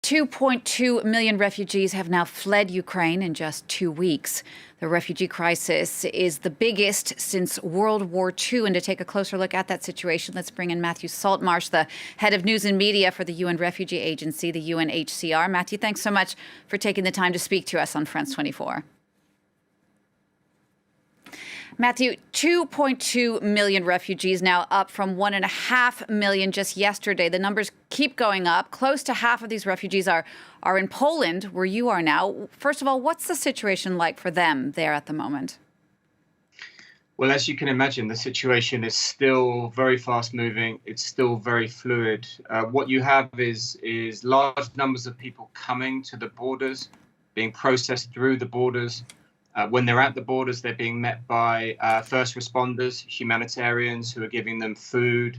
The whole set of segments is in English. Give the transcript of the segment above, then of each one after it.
2.2 million refugees have now fled Ukraine in just 2 weeks. The refugee crisis is the biggest since World War II. And to take a closer look at that situation, let's bring in Matthew Saltmarsh, the head of news and media for the UN Refugee Agency, the UNHCR. Matthew, thanks so much for taking the time to speak to us on France 24. Matthew, 2.2 million refugees now, up from 1.5 million just yesterday. The numbers keep going up. Close to half of these refugees are in Poland, where you are now. First of all, what's the situation like for them there at the moment? Well, as you can imagine, the situation is still very fast moving. It's still very fluid. What you have is large numbers of people coming to the borders, being processed through the borders. When they're at the borders, they're being met by first responders, humanitarians who are giving them food,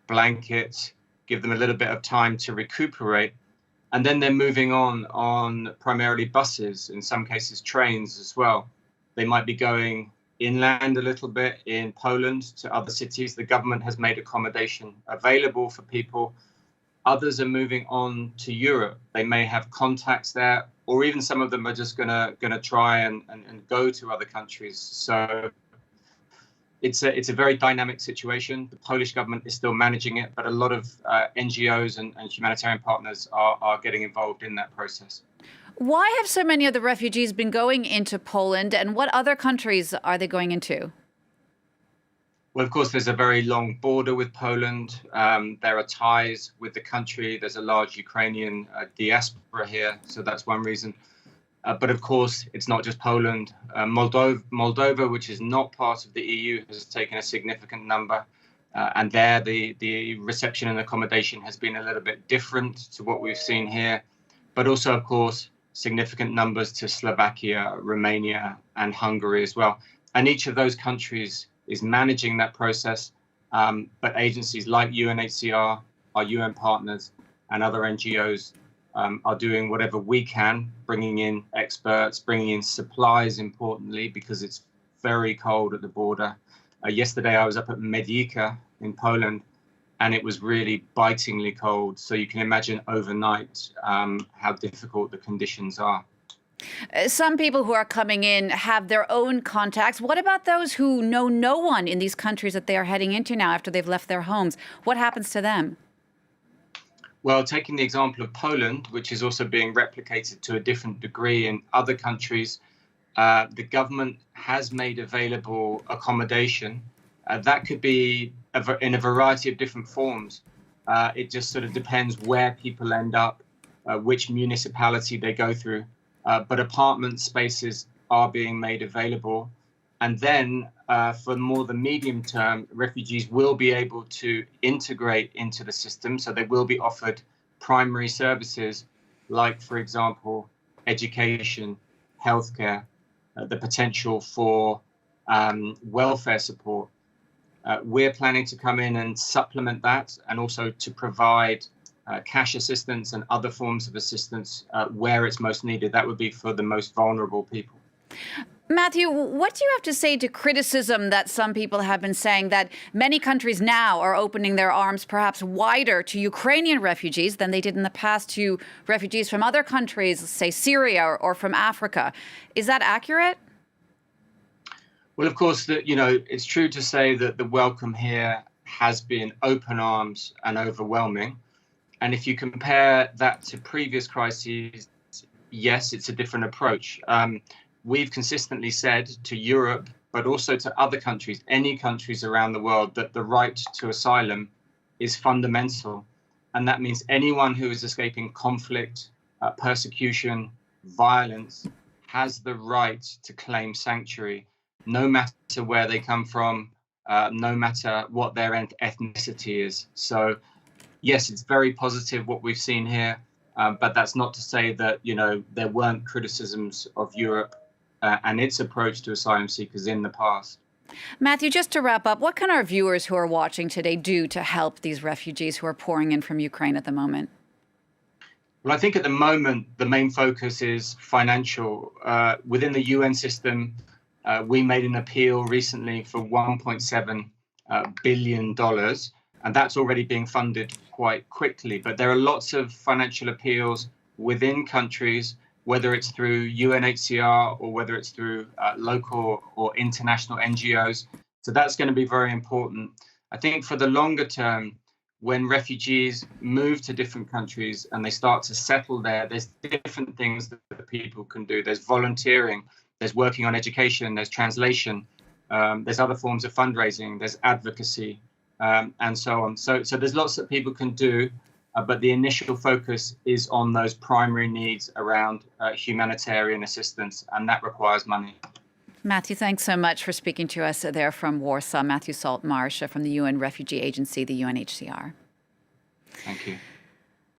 blankets, give them a little bit of time to recuperate. And then they're moving on primarily buses, in some cases trains as well. They might be going inland a little bit in Poland to other cities. The government has made accommodation available for people. Others are moving on to Europe. They may have contacts there, or even some of them are just gonna try and go to other countries. So it's a very dynamic situation. The Polish government is still managing it, but a lot of NGOs and humanitarian partners are getting involved in that process. Why have so many of the refugees been going into Poland, and what other countries are they going into? Well, of course, there's a very long border with Poland. There are ties with the country. There's a large Ukrainian diaspora here, so that's one reason. But of course, it's not just Poland. Moldova, which is not part of the EU, has taken a significant number. And there, the reception and accommodation has been a little bit different to what we've seen here. But also, of course, significant numbers to Slovakia, Romania, and Hungary as well. And each of those countries is managing that process, but agencies like UNHCR, our UN partners, and other NGOs are doing whatever we can, bringing in experts, bringing in supplies, importantly, because it's very cold at the border. Yesterday, I was up at Medica in Poland, and it was really bitingly cold. So you can imagine overnight how difficult the conditions are. Some people who are coming in have their own contacts. What about those who know no one in these countries that they are heading into now after they've left their homes? What happens to them? Well, taking the example of Poland, which is also being replicated to a different degree in other countries, the government has made available accommodation. That could be in a variety of different forms. It just sort of depends where people end up, which municipality they go through. But apartment spaces are being made available. And then for more the medium term, refugees will be able to integrate into the system. So they will be offered primary services like, for example, education, healthcare, the potential for welfare support. We're planning to come in and supplement that, and also to provide cash assistance and other forms of assistance where it's most needed. That would be for the most vulnerable people. Matthew, what do you have to say to criticism that some people have been saying that many countries now are opening their arms perhaps wider to Ukrainian refugees than they did in the past to refugees from other countries, say Syria or from Africa? Is that accurate? Well, of course, it's true to say that the welcome here has been open arms and overwhelming. And if you compare that to previous crises, yes, it's a different approach. We've consistently said to Europe, but also to other countries, any countries around the world, that the right to asylum is fundamental. And that means anyone who is escaping conflict, persecution, violence, has the right to claim sanctuary, no matter where they come from, no matter what their ethnicity is. So yes, it's very positive what we've seen here, but that's not to say that, there weren't criticisms of Europe and its approach to asylum seekers in the past. Matthew, just to wrap up, what can our viewers who are watching today do to help these refugees who are pouring in from Ukraine at the moment? Well, I think at the moment, the main focus is financial. Within the UN system, we made an appeal recently for $1.7 billion, and that's already being funded quite quickly. But there are lots of financial appeals within countries, whether it's through UNHCR or whether it's through local or international NGOs. So that's going to be very important. I think for the longer term, when refugees move to different countries and they start to settle there, there's different things that people can do. There's volunteering, there's working on education, there's translation, there's other forms of fundraising, there's advocacy, and so on. So there's lots that people can do, but the initial focus is on those primary needs around humanitarian assistance, and that requires money. Matthew, thanks so much for speaking to us there from Warsaw. Matthew Saltmarsh from the UN Refugee Agency, the UNHCR. Thank you.